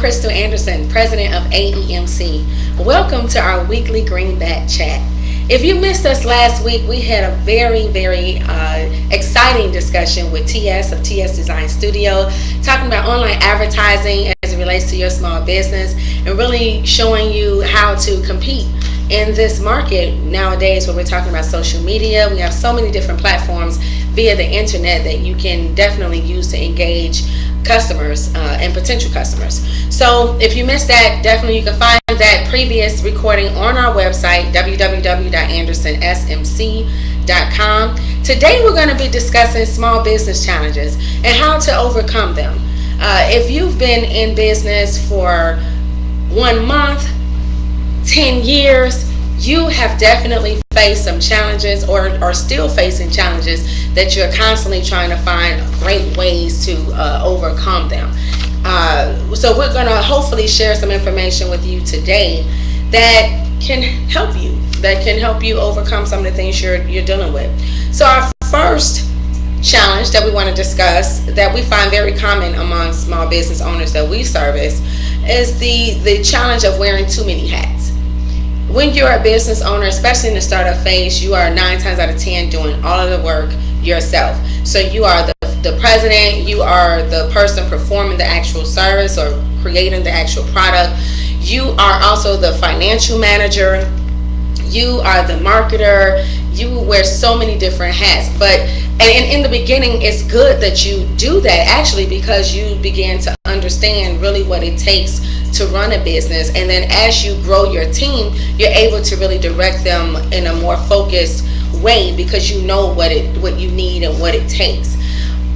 Kristal Anderson, President of AEMC. Welcome to our weekly Greenback Chat. If you missed us last week, we had a very exciting discussion with TS of TS Design Studio, talking about online advertising as it relates to your small business and really showing you how to compete in this market nowadays where we're talking about social media. We have so many different platforms via the internet that you can definitely use to engage customers and potential customers. So if you missed that, definitely you can find that previous recording on our website, www.andersonsmc.com. Today we're going to be discussing small business challenges and how to overcome them. If you've been in business for 1 month, 10 years, you have definitely faced some challenges or are still facing challenges that you're constantly trying to find great ways to overcome them. So we're going to hopefully share some information with you today that can help you overcome some of the things you're dealing with. So our first challenge that we want to discuss that we find very common among small business owners that we service is the challenge of wearing too many hats. When you're a business owner, especially in the startup phase, you are 9 times out of 10 doing all of the work yourself. So you are the president, you are the person performing the actual service or creating the actual product. You are also the financial manager. You are the marketer. You wear so many different hats. But in the beginning, it's good that you do that actually, because you begin to understand really what it takes to run a business. And then as you grow your team, you're able to really direct them in a more focused way because you know what you need and what it takes.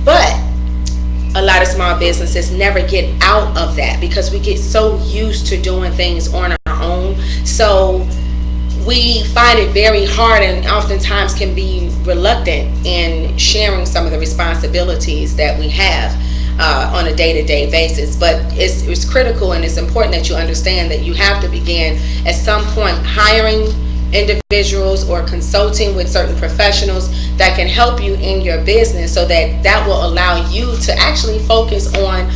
But a lot of small businesses never get out of that because we get so used to doing things on our own. So we find it very hard and oftentimes can be reluctant in sharing some of the responsibilities that we have on a day-to-day basis. But it's critical and it's important that you understand that you have to begin at some point hiring individuals or consulting with certain professionals that can help you in your business, so that will allow you to actually focus on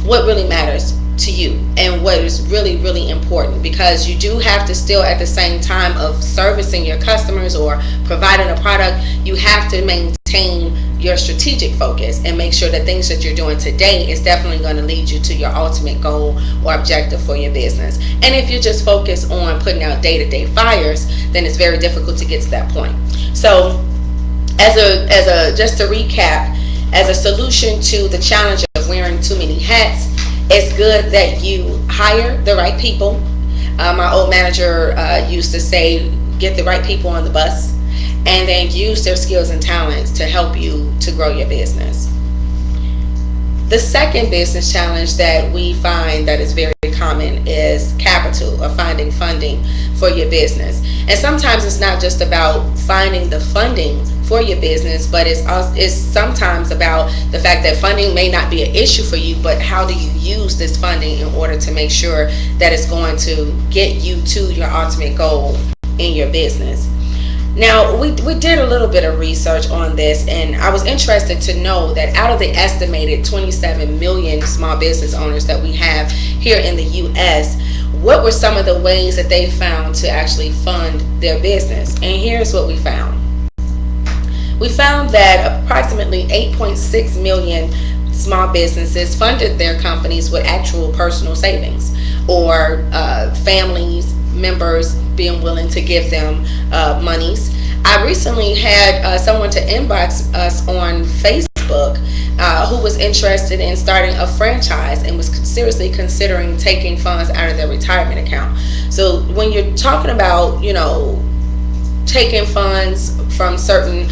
what really matters to you and what is really important, because you do have to still, at the same time of servicing your customers or providing a product, you have to maintain your strategic focus and make sure that things that you're doing today is definitely going to lead you to your ultimate goal or objective for your business. And if you just focus on putting out day-to-day fires, then it's very difficult to get to that point. So just to recap, as a solution to the challenge of wearing too many hats, it's good that you hire the right people. My old manager used to say, get the right people on the bus, and then use their skills and talents to help you to grow your business. The second business challenge that we find that is very common is capital, or finding funding for your business. And sometimes it's not just about finding the funding for your business, but it's sometimes about the fact that funding may not be an issue for you, but how do you use this funding in order to make sure that it's going to get you to your ultimate goal in your business. Now, we did a little bit of research on this, and I was interested to know that out of the estimated 27 million small business owners that we have here in the U.S., what were some of the ways that they found to actually fund their business? And here's what we found. We found that approximately 8.6 million small businesses funded their companies with actual personal savings, or families, members being willing to give them monies. I recently had someone to inbox us on Facebook who was interested in starting a franchise and was seriously considering taking funds out of their retirement account. So when you're talking about, taking funds from certain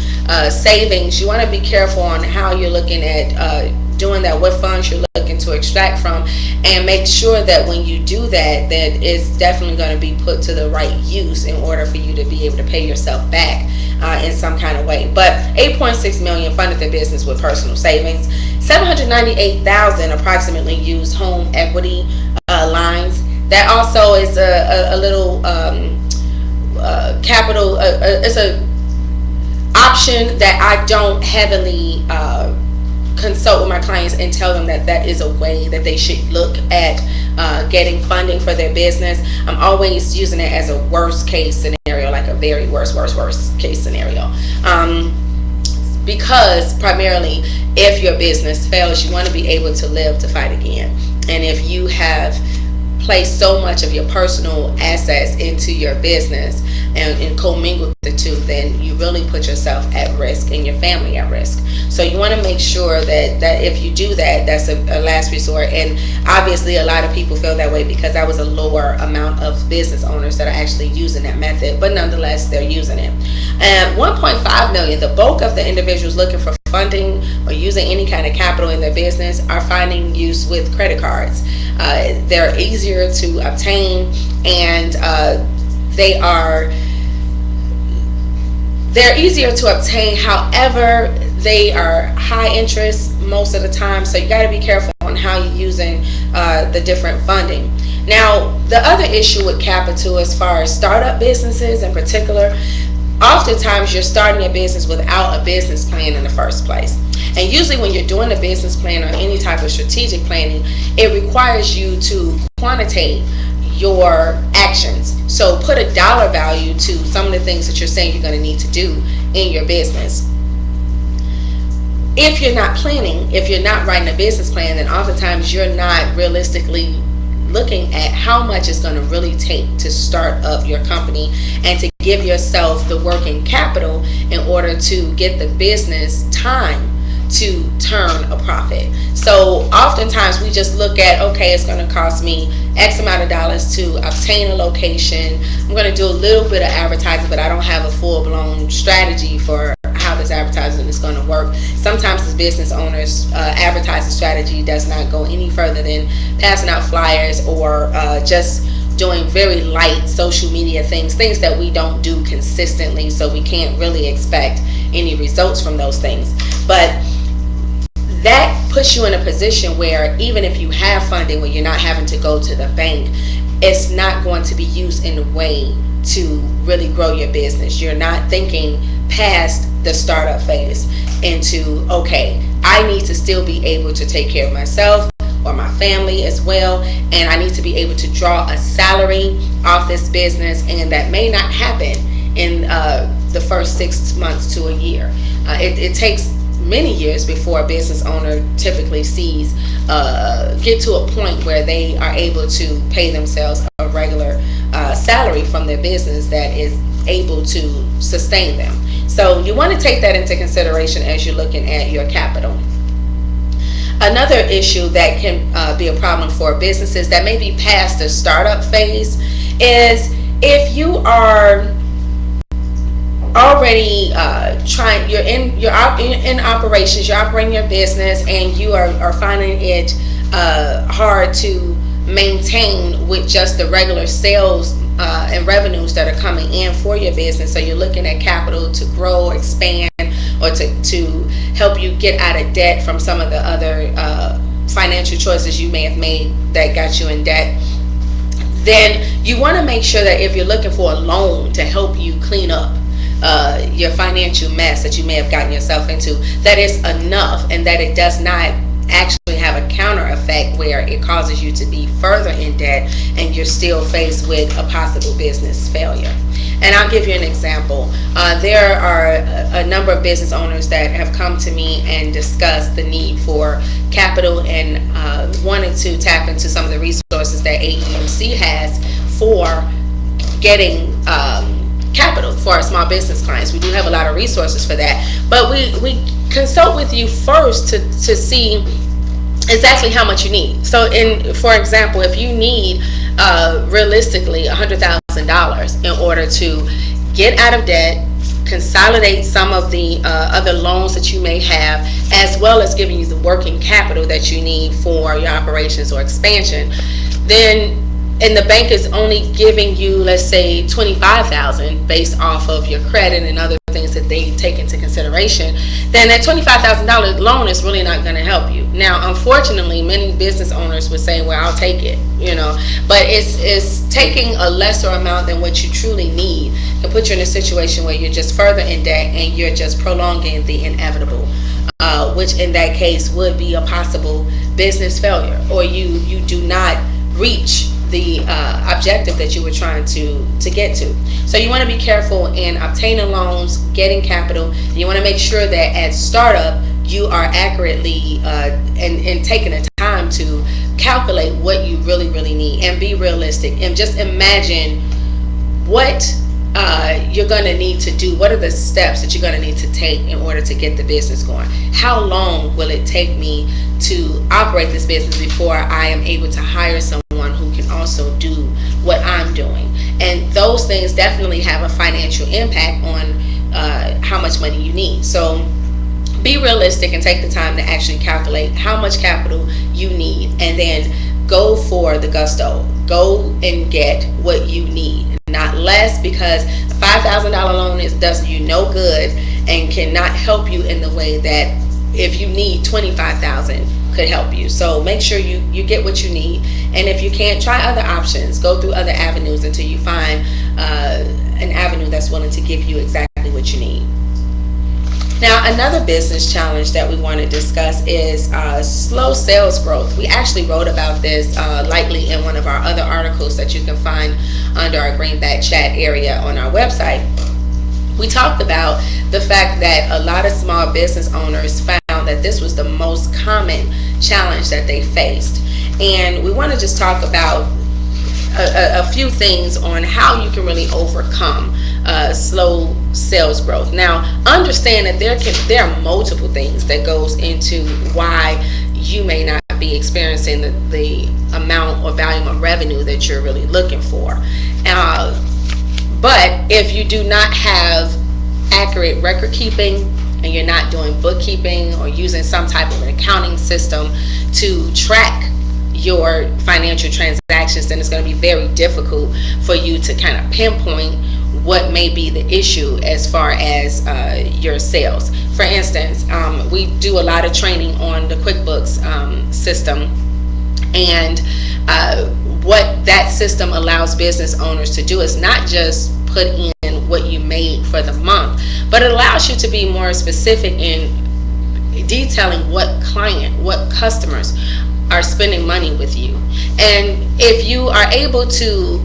savings, you want to be careful on how you're looking at doing that, what funds you're looking to extract from, and make sure that when you do that it's definitely going to be put to the right use in order for you to be able to pay yourself back in some kind of way. But 8.6 million funded their business with personal savings. 798,000 approximately used home equity lines. That also is a little capital. It's a option that I don't heavily consult with my clients and tell them that that is a way that they should look at getting funding for their business. I'm always using it as a worst case scenario, like a very worst case scenario. Because primarily, if your business fails, you want to be able to live to fight again. And if you have placed so much of your personal assets into your business and commingled the two, then you really put yourself at risk and your family at risk. So you want to make sure that if you do that, that's a last resort. And obviously a lot of people feel that way because that was a lower amount of business owners that are actually using that method, but nonetheless they're using it. And 1.5 million, the bulk of the individuals looking for funding or using any kind of capital in their business are finding use with credit cards. They're easier to obtain, and they're easier to obtain. However, they are high interest most of the time, so you got to be careful on how you're using the different funding. Now, the other issue with capital, as far as startup businesses in particular, oftentimes you're starting a business without a business plan in the first place. And usually when you're doing a business plan or any type of strategic planning, it requires you to quantitate your actions. So put a dollar value to some of the things that you're saying you're going to need to do in your business. If you're not planning, if you're not writing a business plan, then oftentimes you're not realistically looking at how much it's going to really take to start up your company and to give yourself the working capital in order to get the business time to turn a profit. So oftentimes we just look at, okay, it's going to cost me X amount of dollars to obtain a location. I'm going to do a little bit of advertising, but I don't have a full-blown strategy for how this advertising is going to work. Sometimes as business owners, advertising strategy does not go any further than passing out flyers or just doing very light social media things that we don't do consistently, so we can't really expect any results from those things. But that puts you in a position where even if you have funding, where you're not having to go to the bank, it's not going to be used in a way to really grow your business. You're not thinking past the startup phase into, okay, I need to still be able to take care of myself or my family as well, and I need to be able to draw a salary off this business, and that may not happen in the first 6 months to a year. It takes many years before a business owner typically sees get to a point where they are able to pay themselves a regular salary from their business that is able to sustain them. So you want to take that into consideration as you're looking at your capital. Another issue that can be a problem for businesses that may be past the startup phase is if you are already you're in operations, you're operating your business, and you are finding it hard to maintain with just the regular sales and revenues that are coming in for your business. So you're looking at capital to grow, expand, or to help you get out of debt from some of the other financial choices you may have made that got you in debt. Then you want to make sure that if you're looking for a loan to help you clean up your financial mess that you may have gotten yourself into, that is enough, and that it does not actually have a counter effect where it causes you to be further in debt and you're still faced with a possible business failure. And I'll give you an example. There are a number of business owners that have come to me and discussed the need for capital and wanted to tap into some of the resources that AEMC has for getting capital for our small business clients. We do have a lot of resources for that, but we consult with you first to see exactly how much you need. So for example, if you need realistically $100,000 in order to get out of debt, consolidate some of the other loans that you may have, as well as giving you the working capital that you need for your operations or expansion, then and the bank is only giving you, let's say, $25,000 based off of your credit and other things that they take into consideration, then that $25,000 loan is really not going to help you. Now, unfortunately, many business owners would say, well, I'll take it, but it's taking a lesser amount than what you truly need to put you in a situation where you're just further in debt and you're just prolonging the inevitable. which in that case would be a possible business failure, or you do not reach the objective that you were trying to get to. So you want to be careful in obtaining loans, getting capital. You want to make sure that at startup you are accurately and taking the time to calculate what you really need and be realistic, and just imagine what you're going to need to do. What are the steps that you're going to need to take in order to get the business going? How long will it take me to operate this business before I am able to hire someone who can also do what I'm doing? And those things definitely have a financial impact on how much money you need. So be realistic and take the time to actually calculate how much capital you need, and then go for the gusto. Go and get what you need, not less, because a $5,000 loan does you no good and cannot help you in the way that if you need $25,000 could help you. So make sure you get what you need, and if you can't, try other options. Go through other avenues until you find an avenue that's willing to give you exactly what you need. Now, another business challenge that we want to discuss is slow sales growth. We actually wrote about this lightly in one of our other articles that you can find under our Greenback chat area on our website. We talked about the fact that a lot of small business owners found that this was the most common challenge that they faced. And we want to just talk about a few things on how you can really overcome slow sales growth. Now, understand that there are multiple things that goes into why you may not be experiencing the amount or volume of revenue that you're really looking for. But if you do not have accurate record keeping, and you're not doing bookkeeping or using some type of an accounting system to track your financial transactions, then it's going to be very difficult for you to kind of pinpoint what may be the issue as far as your sales. For instance, we do a lot of training on the QuickBooks system, and what that system allows business owners to do is not just put in what you made for the month, but it allows you to be more specific in detailing what customers are spending money with you. And if you are able to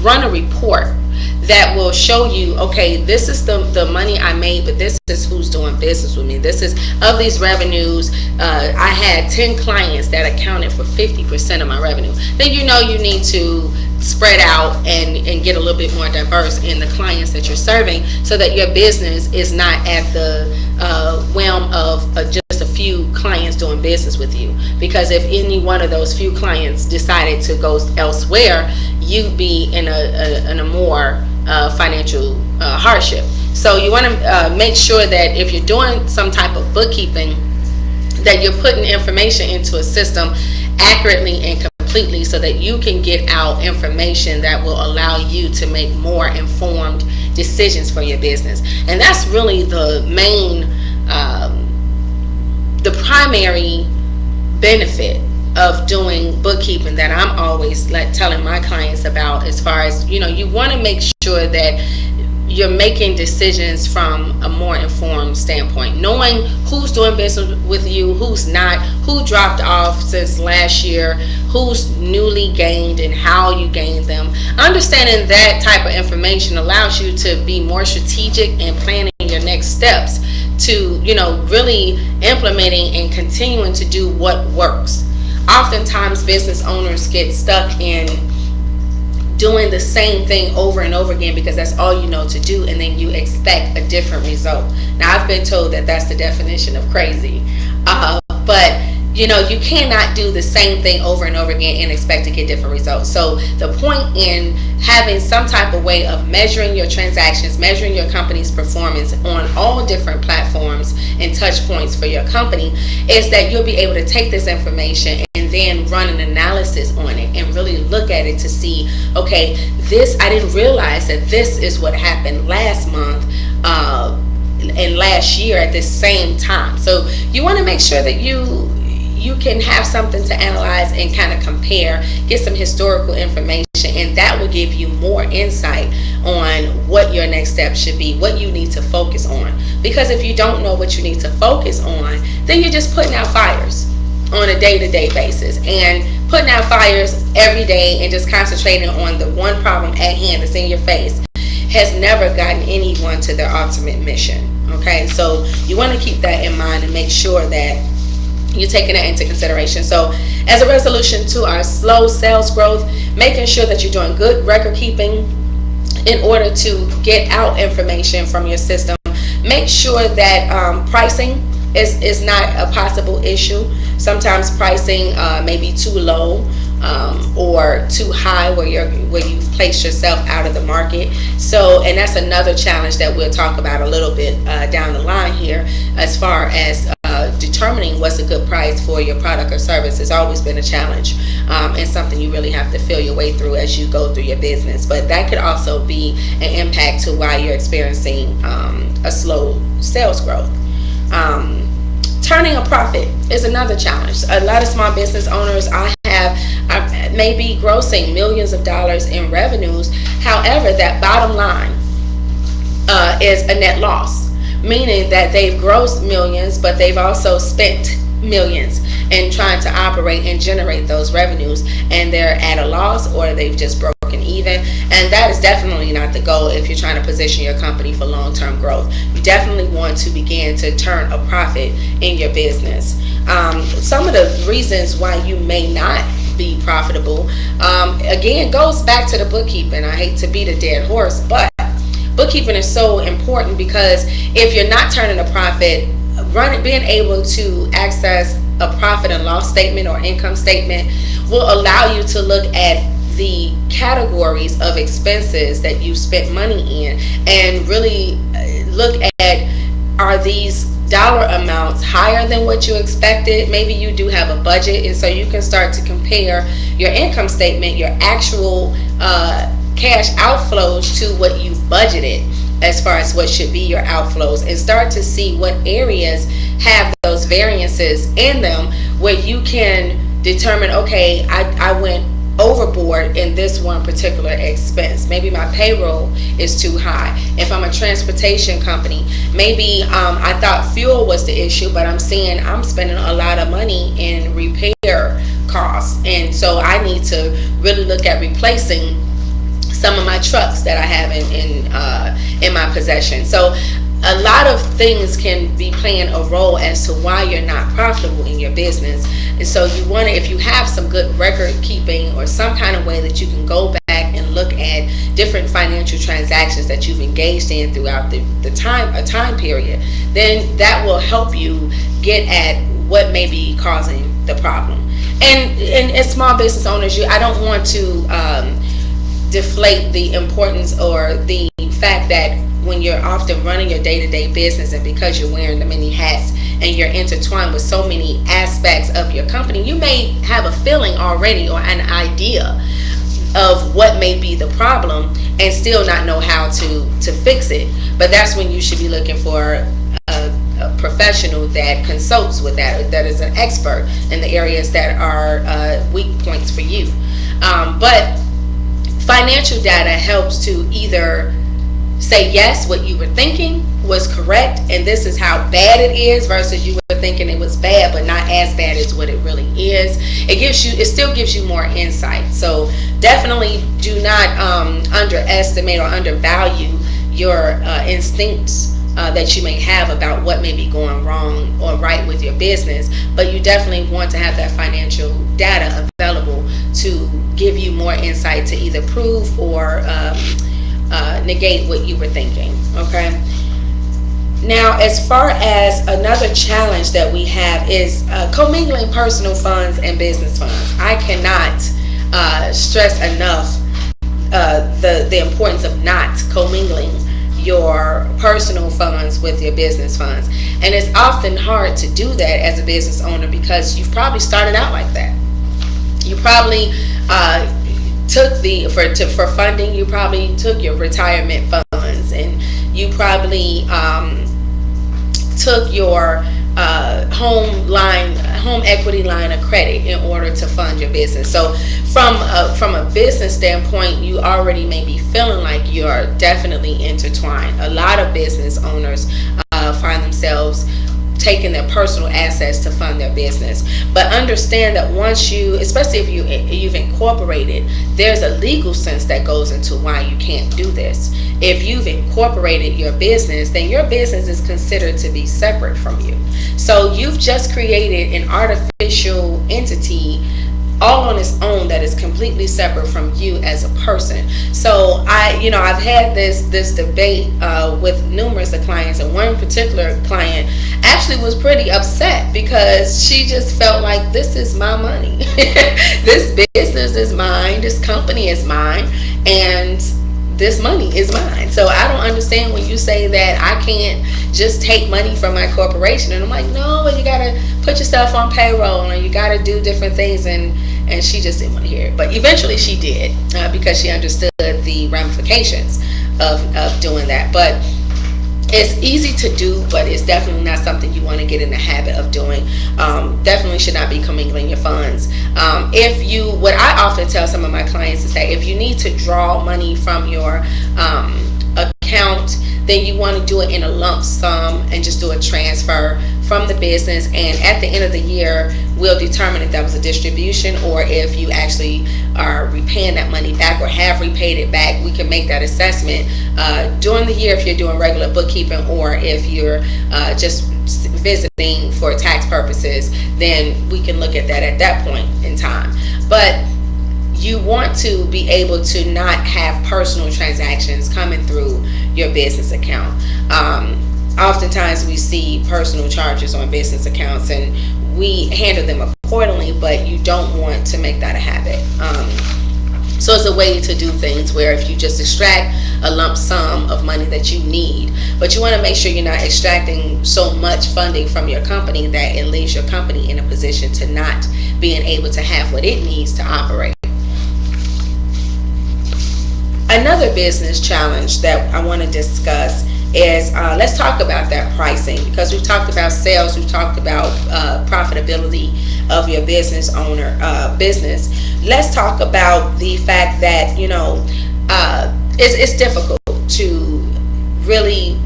run a report that will show you, okay, this is the money I made, but this is who's doing business with me. This is, of these revenues, I had 10 clients that accounted for 50% of my revenue. Then you know you need to spread out and get a little bit more diverse in the clients that you're serving, so that your business is not at the whim of just a few clients doing business with you. Because if any one of those few clients decided to go elsewhere, you'd be in a more financial hardship. So you want to make sure that if you're doing some type of bookkeeping, that you're putting information into a system accurately and completely, so that you can get out information that will allow you to make more informed decisions for your business. And that's really the main, the primary benefit of doing bookkeeping that I'm always telling my clients about, as far as, you want to make sure that you're making decisions from a more informed standpoint, knowing who's doing business with you, who's not, who dropped off since last year, who's newly gained and how you gained them. Understanding that type of information allows you to be more strategic in planning your next steps to, really implementing and continuing to do what works. Oftentimes business owners get stuck in doing the same thing over and over again because that's all you know to do, and then you expect a different result. Now, I've been told that that's the definition of crazy, but you cannot do the same thing over and over again and expect to get different results. So the point in having some type of way of measuring your transactions, measuring your company's performance on all different platforms and touch points for your company, is that you'll be able to take this information and then run an analysis on it and really look at it to see, okay, I didn't realize that this is what happened last month and last year at this same time. So you want to make sure that you you can have something to analyze and kind of compare, get some historical information, and that will give you more insight on what your next step should be, what you need to focus on. Because if you don't know what you need to focus on, then you're just putting out fires on a day-to-day basis, and putting out fires every day and just concentrating on the one problem at hand that's in your face has never gotten anyone to their ultimate mission. Okay, so you want to keep that in mind and make sure that you're taking that into consideration. So as a resolution to our slow sales growth, making sure that you're doing good record keeping in order to get out information from your system. Make sure that pricing is not a possible issue. Sometimes pricing may be too low or too high where you've placed yourself out of the market. So, and that's another challenge that we'll talk about a little bit down the line here, as far as determining what's a good price for your product or service. Has always been a challenge and something you really have to feel your way through as you go through your business. But that could also be an impact to why you're experiencing a slow sales growth. Turning a profit is another challenge. A lot of small business owners I may be grossing millions of dollars in revenues. However, that bottom line is a net loss, meaning that they've grossed millions, but they've also spent millions in trying to operate and generate those revenues, and they're at a loss or they've just broken even. And that is definitely not the goal if you're trying to position your company for long-term growth. You definitely want to begin to turn a profit in your business. Some of the reasons why you may not be profitable, again, goes back to the bookkeeping. I hate to beat a dead horse, but bookkeeping is so important, because if you're not turning a profit, being able to access a profit and loss statement or income statement will allow you to look at the categories of expenses that you spent money in and really look at, are these dollar amounts higher than what you expected? Maybe you do have a budget, and so you can start to compare your income statement, your actual cash outflows, to what you budgeted as far as what should be your outflows, and start to see what areas have those variances in them where you can determine, okay, I went overboard in this one particular expense. Maybe my payroll is too high. If I'm a transportation company, maybe I thought fuel was the issue, but I'm seeing I'm spending a lot of money in repair costs, and so I need to really look at replacing some of my trucks that I have in my possession. So a lot of things can be playing a role as to why you're not profitable in your business. And so you want to, if you have some good record keeping or some kind of way that you can go back and look at different financial transactions that you've engaged in throughout a time period, then that will help you get at what may be causing the problem. And as small business owners, I don't want to deflate the importance or the fact that when you're often running your day-to-day business, and because you're wearing the many hats and you're intertwined with so many aspects of your company, you may have a feeling already or an idea of what may be the problem and still not know how to fix it. But that's when you should be looking for a professional that consults with that is an expert in the areas that are weak points for you. But financial data helps to either say, yes, what you were thinking was correct, and this is how bad it is, versus you were thinking it was bad but not as bad as what it really is. It still gives you more insight. So definitely do not underestimate or undervalue your instincts that you may have about what may be going wrong or right with your business, but you definitely want to have that financial data available to give you more insight to either prove or negate what you were thinking. Okay. Now, as far as another challenge that we have is commingling personal funds and business funds. I cannot stress enough the importance of not commingling your personal funds with your business funds. And it's often hard to do that as a business owner, because you've probably started out like that. You probably took for funding, you probably took your retirement funds, and you probably took your home equity line of credit in order to fund your business. So from a business standpoint, you already may be feeling like you're definitely intertwined. A lot of business owners find themselves taking their personal assets to fund their business. But understand that once you, especially if you've incorporated, there's a legal sense that goes into why you can't do this. If you've incorporated your business, then your business is considered to be separate from you. So you've just created an artificial entity all on its own that is completely separate from you as a person. So I've had this debate with numerous of clients, and one particular client actually was pretty upset because she just felt like, this is my money. This business is mine, this company is mine, and this money is mine. So I don't understand when you say that I can't just take money from my corporation. And I'm like, no, you gotta put yourself on payroll and you gotta do different things. And she just didn't want to hear it. But eventually she did, because she understood the ramifications of doing that. But it's easy to do, but it's definitely not something you want to get in the habit of doing. Definitely should not be commingling your funds. What I often tell some of my clients is that if you need to draw money from your account, then you want to do it in a lump sum and just do a transfer from the business. And at the end of the year, we'll determine if that was a distribution or if you actually are repaying that money back or have repaid it back. We can make that assessment during the year if you're doing regular bookkeeping, or if you're just visiting for tax purposes, then we can look at that at that point in time. But you want to be able to not have personal transactions coming through your business account. Oftentimes we see personal charges on business accounts and we handle them accordingly, but you don't want to make that a habit. So it's a way to do things where if you just extract a lump sum of money that you need, but you want to make sure you're not extracting so much funding from your company that it leaves your company in a position to not being able to have what it needs to operate. Another business challenge that I want to discuss is let's talk about that pricing, because we've talked about sales, we've talked about profitability of your business owner business. Let's talk about the fact that it's difficult to really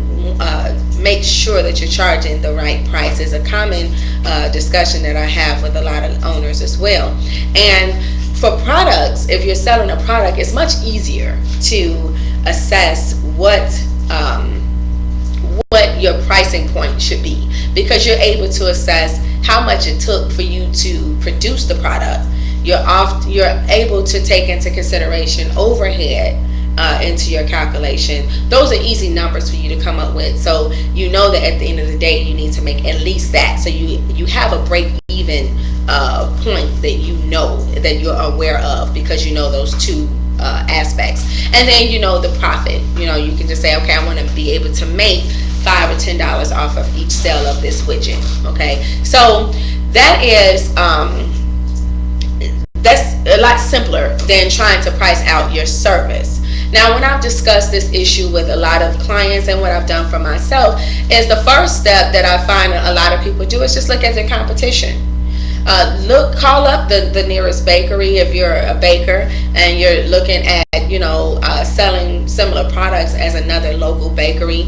make sure that you're charging the right price. Is a common discussion that I have with a lot of owners as well. And for products, if you're selling a product, it's much easier to assess what your pricing point should be, because you're able to assess how much it took for you to produce the product. You're able to take into consideration overhead into your calculation. Those are easy numbers for you to come up with. So you know that at the end of the day, you need to make at least that. So you have a break even point that you know, that you're aware of, because you know those two aspects. And then the profit. You can just say, okay, I want to be able to make $5 or $10 off of each sale of this widget. Okay, so that is that's a lot simpler than trying to price out your service. Now, when I've discussed this issue with a lot of clients, and what I've done for myself, is the first step that I find a lot of people do is just look at their competition. Call up the nearest bakery if you're a baker and you're looking at selling similar products as another local bakery.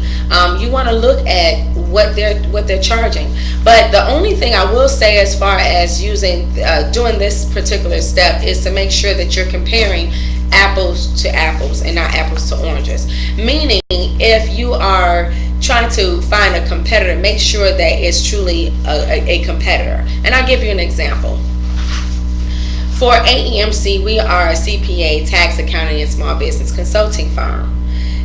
You want to look at what they're charging. But the only thing I will say as far as doing this particular step is to make sure that you're comparing apples to apples and not apples to oranges. Meaning, if you are trying to find a competitor, make sure that it's truly a competitor. And I'll give you an example. For AEMC, we are a CPA, tax, accounting, and small business consulting firm.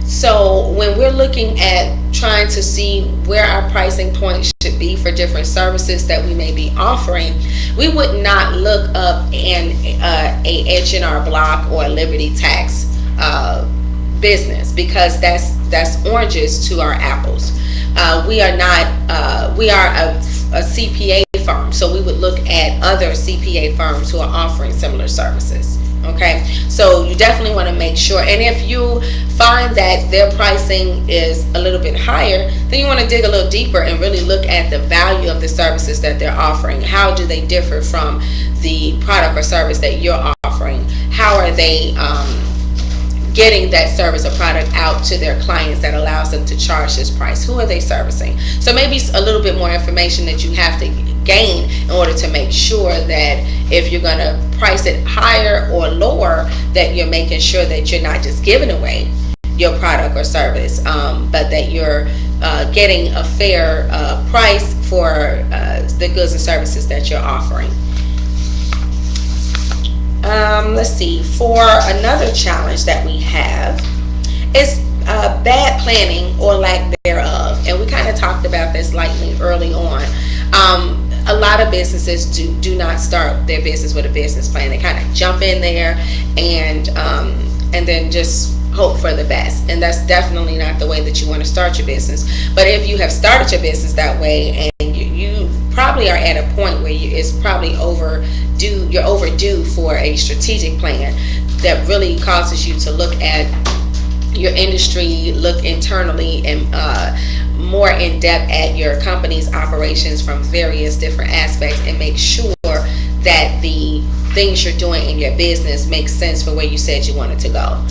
So when we're looking at trying to see where our pricing point should be for different services that we may be offering, we would not look up a H&R Block or a Liberty Tax business, because that's oranges to our apples. We are a CPA firm. So we would look at other CPA firms who are offering similar services. Okay, so you definitely want to make sure, and if you find that their pricing is a little bit higher, then you want to dig a little deeper and really look at the value of the services that they're offering. How do they differ from the product or service that you're offering? How are they getting that service or product out to their clients that allows them to charge this price? Who are they servicing? So maybe a little bit more information that you have to gain in order to make sure that if you're going to price it higher or lower, that you're making sure that you're not just giving away your product or service, but that you're getting a fair price for the goods and services that you're offering. Let's see, for another challenge that we have is bad planning or lack thereof, and we kind of talked about this lightly early on. A lot of businesses do not start their business with a business plan. They kind of jump in there and then just hope for the best, and that's definitely not the way that you want to start your business. But if you have started your business that way, and you probably are at a point where it's probably overdue, you're overdue for a strategic plan that really causes you to look at your industry, look internally, and more in depth at your company's operations from various different aspects, and make sure that the things you're doing in your business make sense for where you said you wanted to go.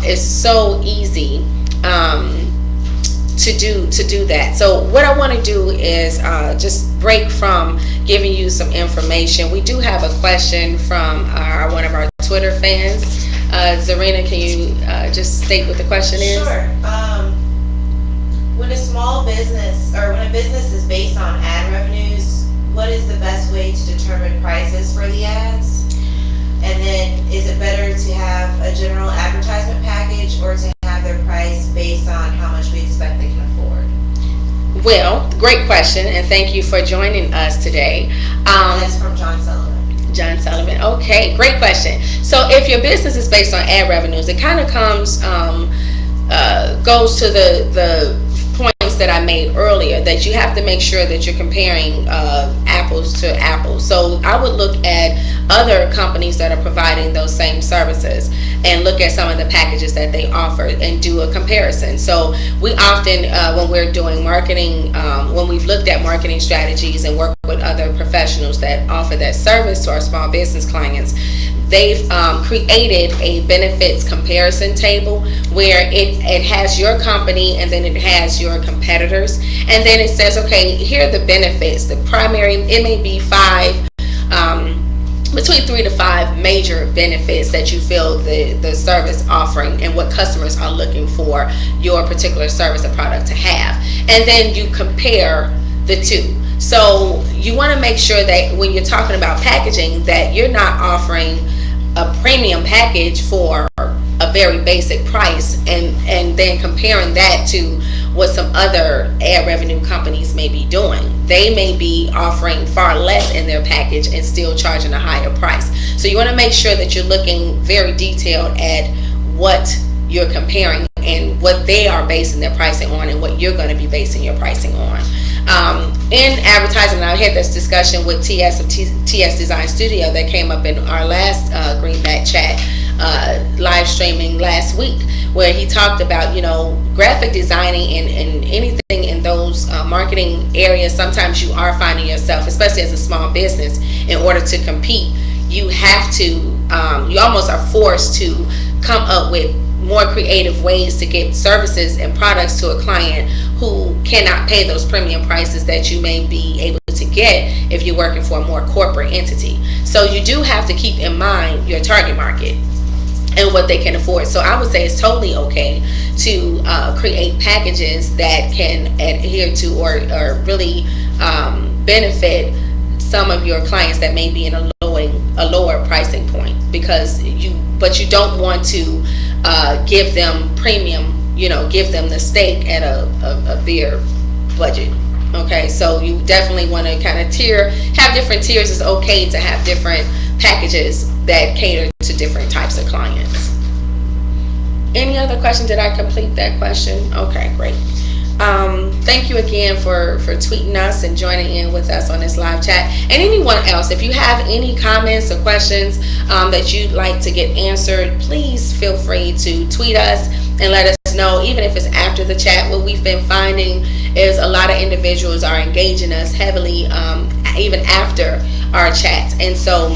It's so easy to do that. So what I want to do is just break from giving you some information. We do have a question from one of our Twitter fans. Zarina, can you just state what the question is? Sure. When a small business, or when a business is based on ad revenues, what is the best way to determine prices for the ads? And then, is it better to have a general advertisement package, or to have their price based on how much we expect they can afford? Well, great question, and thank you for joining us today. That's from John Sullivan. John Sullivan. Okay, great question. So if your business is based on ad revenues, it kind of goes to the points that I made earlier, that you have to make sure that you're comparing apples to apples. So I would look at other companies that are providing those same services and look at some of the packages that they offer and do a comparison. So we often, when we're doing marketing, when we've looked at marketing strategies and work with other professionals that offer that service to our small business clients, they've created a benefits comparison table where it has your company and then it has your competitors, and then it says, okay, here are the benefits. The primary, it may be between 3 to 5 major benefits that you feel the service offering and what customers are looking for your particular service or product to have, and then you compare the two. So you want to make sure that when you're talking about packaging, that you're not offering a premium package for a very basic price and then comparing that to what some other ad revenue companies may be doing. They may be offering far less in their package and still charging a higher price. So you want to make sure that you're looking very detailed at what you're comparing and what they are basing their pricing on and what you're going to be basing your pricing on. In advertising, I had this discussion with TS of TS Design Studio that came up in our last Greenback Chat live streaming last week, where he talked about, graphic designing and anything in those marketing areas. Sometimes you are finding yourself, especially as a small business, in order to compete, you have to, you almost are forced to come up with more creative ways to get services and products to a client who cannot pay those premium prices that you may be able to get if you're working for a more corporate entity. So you do have to keep in mind your target market and what they can afford. So I would say it's totally okay to create packages that can adhere to or really benefit some of your clients that may be in a lower pricing point, but you don't want to give them premium, give them the steak at a beer budget. Okay, so you definitely want to kind of have different tiers. It's okay to have different packages that cater to different types of clients. Any other questions? Did I complete that question? Okay, great. Thank you again for tweeting us and joining in with us on this live chat. And anyone else, if you have any comments or questions that you'd like to get answered, please feel free to tweet us and let us know, even if it's after the chat. What we've been finding is a lot of individuals are engaging us heavily even after our chats, and so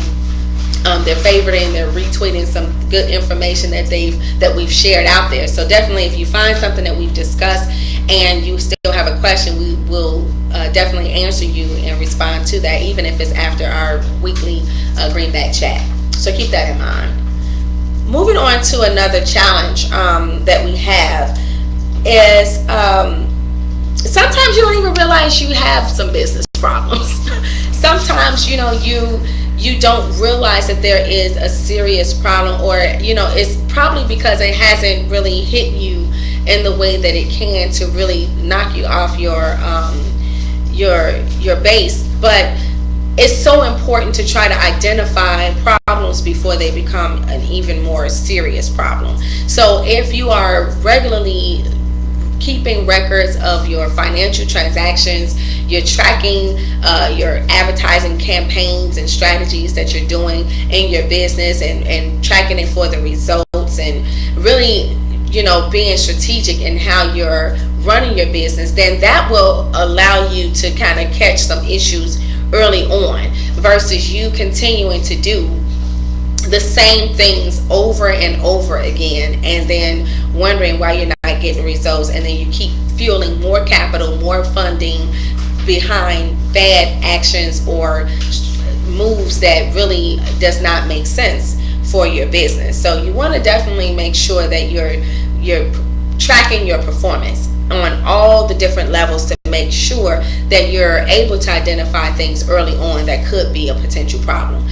they're favoriting, they're retweeting some good information that we've shared out there. So definitely, if you find something that we've discussed and you still have a question, we will definitely answer you and respond to that, even if it's after our weekly Greenback chat. So keep that in mind. Moving on to another challenge that we have is sometimes you don't even realize you have some business problems. Sometimes, you don't realize that there is a serious problem, or it's probably because it hasn't really hit you in the way that it can to really knock you off your base. But it's so important to try to identify problems before they become an even more serious problem. So if you are regularly keeping records of your financial transactions, you're tracking your advertising campaigns and strategies that you're doing in your business, and tracking it for the results, and really being strategic in how you're running your business, then that will allow you to kind of catch some issues early on, versus you continuing to do the same things over and over again, and then wondering why you're not getting results, and then you keep fueling more capital, more funding behind bad actions or moves that really does not make sense for your business. So you want to definitely make sure that you're tracking your performance on all the different levels to make sure that you're able to identify things early on that could be a potential problem.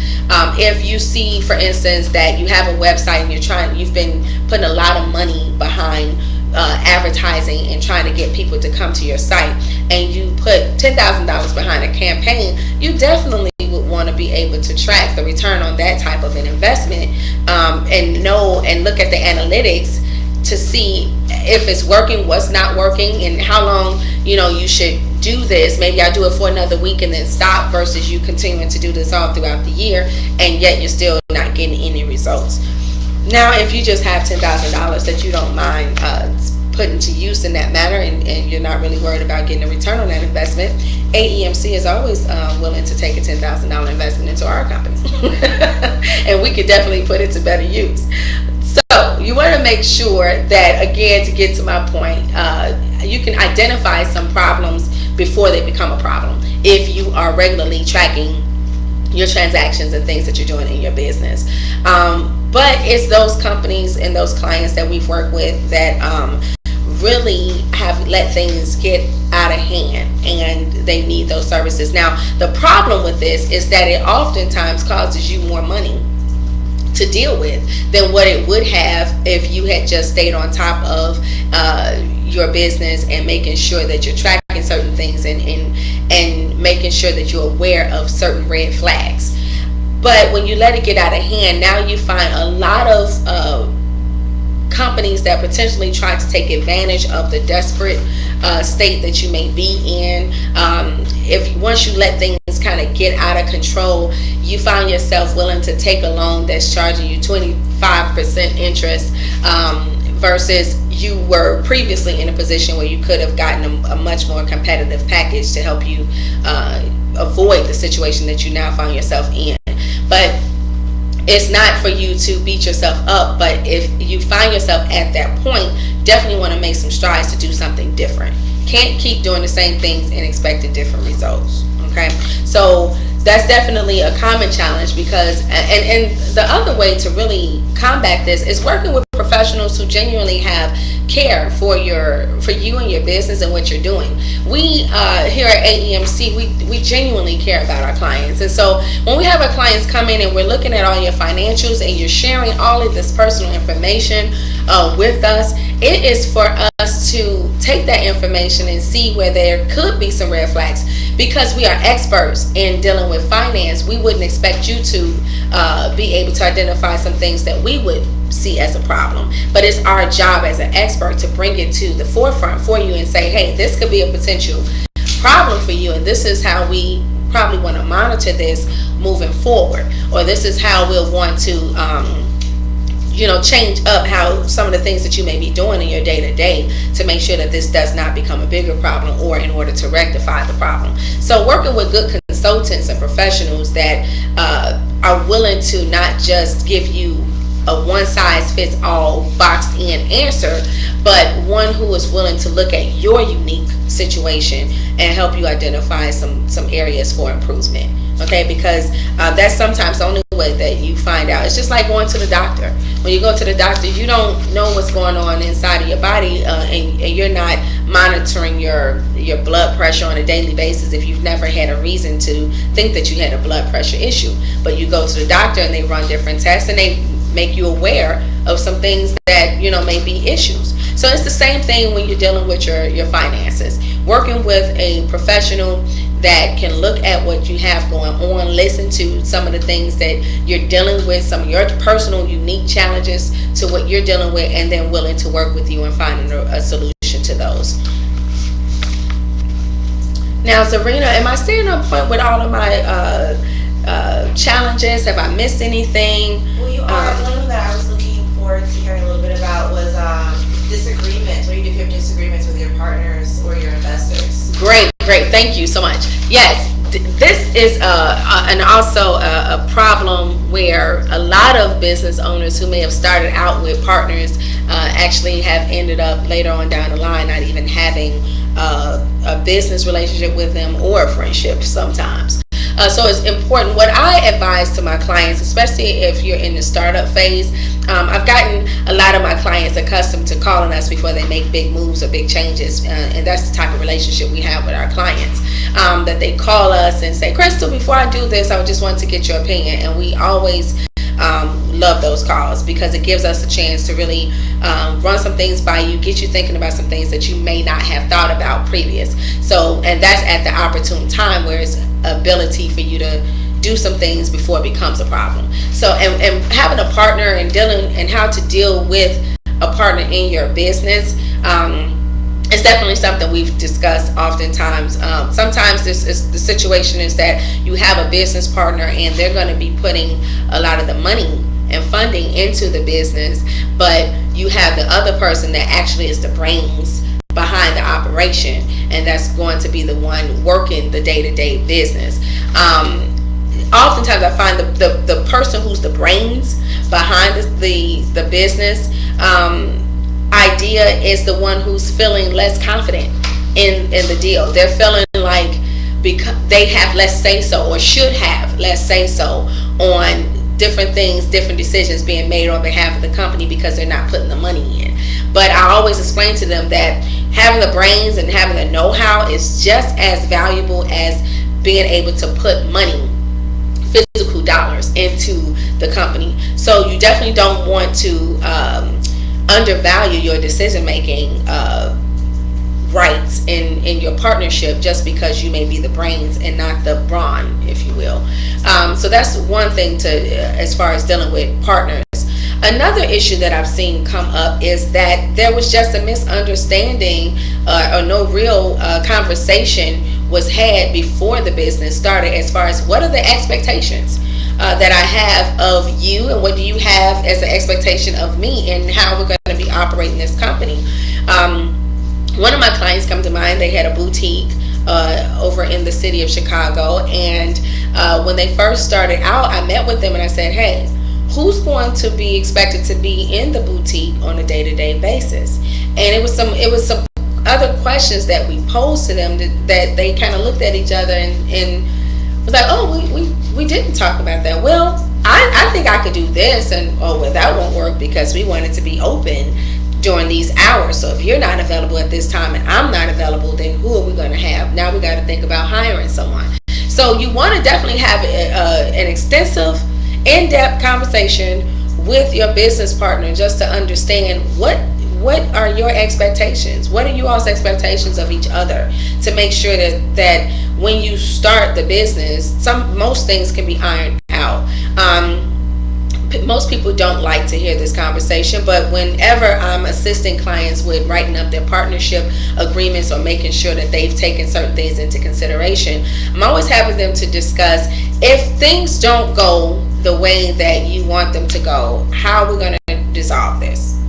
If you see, for instance, that you have a website and you've been putting a lot of money behind advertising and trying to get people to come to your site, and you put $10,000 behind a campaign, you definitely would want to be able to track the return on that type of an investment, and know and look at the analytics to see if it's working, what's not working, and how long you should do this. Maybe I do it for another week and then stop, versus you continuing to do this all throughout the year and yet you're still not getting any results. Now, if you just have $10,000 that you don't mind putting to use in that manner, and you're not really worried about getting a return on that investment, AEMC is always willing to take a $10,000 investment into our company. And we could definitely put it to better use. So you want to make sure that, again, to get to my point, you can identify some problems before they become a problem if you are regularly tracking your transactions and things that you're doing in your business. But it's those companies and those clients that we've worked with that really have let things get out of hand, and they need those services. Now, the problem with this is that it oftentimes causes you more money to deal with than what it would have if you had just stayed on top of your business and making sure that you're tracking certain things and making sure that you're aware of certain red flags. But when you let it get out of hand, now you find a lot of companies that potentially try to take advantage of the desperate state that you may be in. Once you let things kind of get out of control, you find yourself willing to take a loan that's charging you 25% interest, versus you were previously in a position where you could have gotten a much more competitive package to help you avoid the situation that you now find yourself in. But it's not for you to beat yourself up, but if you find yourself at that point, definitely want to make some strides to do something different. Can't keep doing the same things and expecting different results. Okay, so that's definitely a common challenge, because and the other way to really combat this is working with professionals who genuinely have care for you and your business and what you're doing. We here at AEMC, we genuinely care about our clients, and so when we have our clients come in and we're looking at all your financials and you're sharing all of this personal information with us, it is for us to take that information and see where there could be some red flags. Because we are experts in dealing with finance, we wouldn't expect you to be able to identify some things that we would see as a problem. But it's our job as an expert to bring it to the forefront for you and say, hey, this could be a potential problem for you, and this is how we probably want to monitor this moving forward, or this is how we'll want to change up how some of the things that you may be doing in your day-to-day to make sure that this does not become a bigger problem, or in order to rectify the problem. So working with good consultants and professionals that are willing to not just give you a one-size-fits-all boxed-in answer, but one who is willing to look at your unique situation and help you identify some areas for improvement. Okay, because that's sometimes the only way that you find out. It's just like going to the doctor. When you go to the doctor, you don't know what's going on inside of your body, and you're not monitoring your blood pressure on a daily basis if you've never had a reason to think that you had a blood pressure issue. But you go to the doctor and they run different tests and they make you aware of some things that may be issues. So it's the same thing when you're dealing with your finances. Working with a professional that can look at what you have going on, listen to some of the things that you're dealing with, some of your personal unique challenges to what you're dealing with, and then willing to work with you and finding a solution to those. Now, Serena, am I staying on point with all of my challenges? Have I missed anything? Well, you are. One that I was looking forward to hearing a little bit about was disagreements. What do you do if you have disagreements with your partners or your investors? Great, thank you so much. Yes, this is also a problem where a lot of business owners who may have started out with partners actually have ended up later on down the line not even having a business relationship with them, or a friendship sometimes. So it's important. What I advise to my clients, especially if you're in the startup phase, I've gotten a lot of my clients accustomed to calling us before they make big moves or big changes, and that's the type of relationship we have with our clients, that they call us and say, Kristal, before I do this, I just want to get your opinion. And we always love those calls, because it gives us a chance to really run some things by you, get you thinking about some things that you may not have thought about previous. So, and that's at the opportune time where it's ability for you to do some things before it becomes a problem. So, and having a partner and how to deal with a partner in your business, it's definitely something we've discussed oftentimes. Sometimes the situation is that you have a business partner and they're going to be putting a lot of the money and funding into the business, but you have the other person that actually is the brains behind the operation, and that's going to be the one working the day-to-day business. Oftentimes I find the person who's the brains behind the business idea is the one who's feeling less confident in the deal. They're feeling like because they have less say so, or should have less say so on different things, different decisions being made on behalf of the company, because they're not putting the money in. But I always explain to them that having the brains and having the know-how is just as valuable as being able to put money, physical dollars, into the company. So you definitely don't want to undervalue your decision-making rights in your partnership just because you may be the brains and not the brawn, if you will. So that's one thing as far as dealing with partners. Another issue that I've seen come up is that there was just a misunderstanding or no real conversation was had before the business started, as far as what are the expectations that I have of you, and what do you have as an expectation of me, and how we're going to be operating this company. One of my clients come to mind. They had a boutique over in the city of Chicago, and when they first started out, I met with them and I said, hey, who's going to be expected to be in the boutique on a day-to-day basis? And it was some other questions that we posed to them that they kind of looked at each other and was like, oh, we didn't talk about that. Well, I think I could do this, and well, that won't work because we want it to be open during these hours. So if you're not available at this time and I'm not available, then who are we going to have? Now we got to think about hiring someone. So you want to definitely have an extensive, in-depth conversation with your business partner, just to understand what are your expectations, what are you all's expectations of each other, to make sure that when you start the business, most things can be ironed out. most people don't like to hear this conversation, but whenever I'm assisting clients with writing up their partnership agreements or making sure that they've taken certain things into consideration, I'm always having them to discuss, if things don't go the way that you want them to go, how are we going to dissolve this?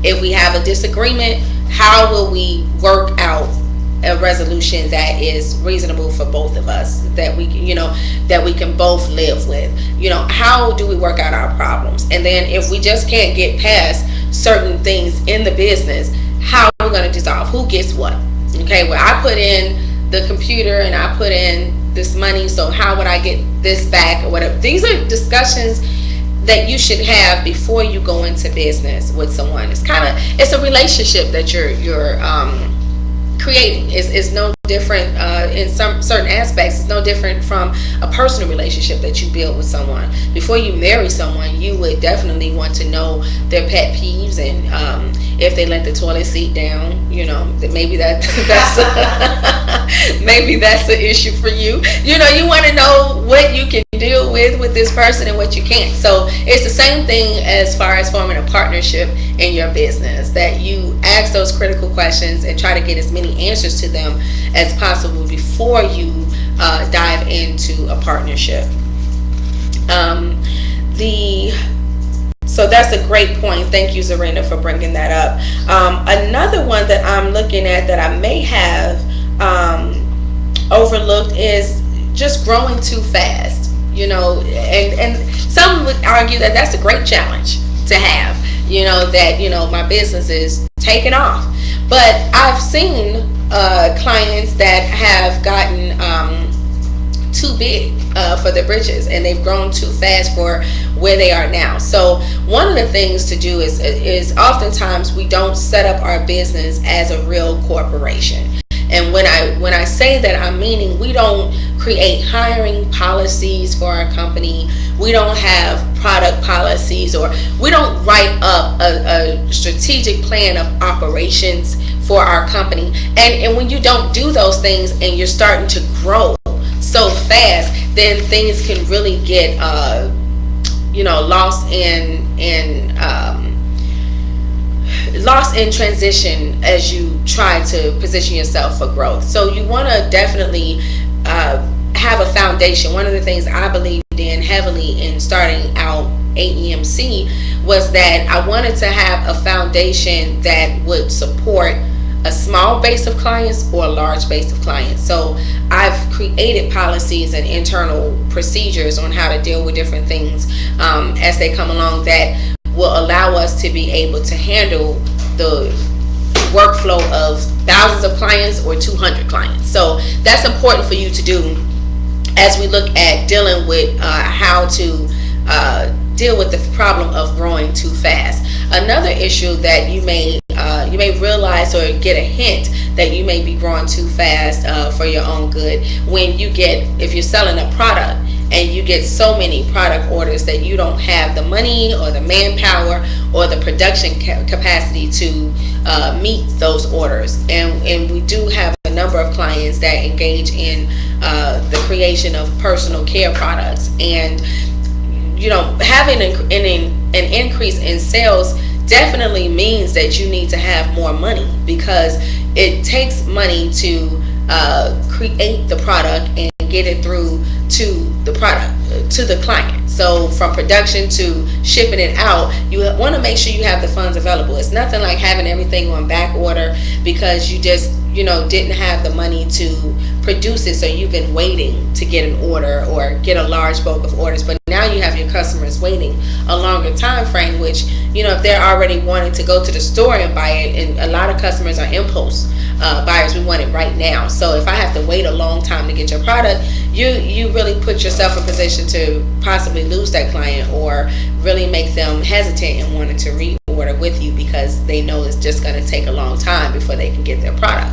If we have a disagreement, how will we work out a resolution that is reasonable for both of us, that we can, that we can both live with? How do we work out our problems? And then if we just can't get past certain things in the business, how are we going to dissolve? Who gets what? Okay, well, I put in the computer and I put in this money, so how would I get this back or whatever? These are discussions that you should have before you go into business with someone. It's a relationship that you're creating. Is no different in some certain aspects. It's no different from a personal relationship that you build with someone. Before you marry someone, you would definitely want to know their pet peeves, and if they let the toilet seat down, that maybe that's maybe that's an issue for you. You want to know what you can deal with this person and what you can't. So it's the same thing as far as forming a partnership in your business, that you ask those critical questions and try to get as many answers to them as possible before you dive into a partnership. So that's a great point. Thank you, Zarina, for bringing that up. Another one that I'm looking at that I may have overlooked is just growing too fast. And some would argue that that's a great challenge to have, that, my business is taking off. But I've seen clients that have gotten too big for their britches, and they've grown too fast for where they are now. So one of the things to do is oftentimes we don't set up our business as a real corporation. And when I say that, I'm meaning we don't create hiring policies for our company. We don't have product policies, or we don't write up a strategic plan of operations for our company. And when you don't do those things and you're starting to grow so fast, then things can really get lost in transition as you try to position yourself for growth. So you want to definitely have a foundation. One of the things I believed in heavily in starting out AEMC was that I wanted to have a foundation that would support a small base of clients or a large base of clients. So I've created policies and internal procedures on how to deal with different things as they come along that will allow us to be able to handle the workflow of thousands of clients or 200 clients. So that's important for you to do as we look at dealing with how to deal with the problem of growing too fast. Another issue that you may realize or get a hint that you may be growing too fast for your own good, if you're selling a product and you get so many product orders that you don't have the money or the manpower or the production capacity to meet those orders. And we do have a number of clients that engage in the creation of personal care products, and having an increase in sales definitely means that you need to have more money, because it takes money to create the product and get it through to the client. So from production to shipping it out, you want to make sure you have the funds available. It's nothing like having everything on back order because you just didn't have the money to produce it, so you've been waiting to get an order or get a large bulk of orders. But now you have your customers waiting a longer time frame, which if they're already wanting to go to the store and buy it, and a lot of customers are impulse buyers, we want it right now. So if I have to wait a long time to get your product, you really put yourself in position to possibly lose that client, or really make them hesitant and wanting to reorder with you because they know it's just going to take a long time before they can get their product.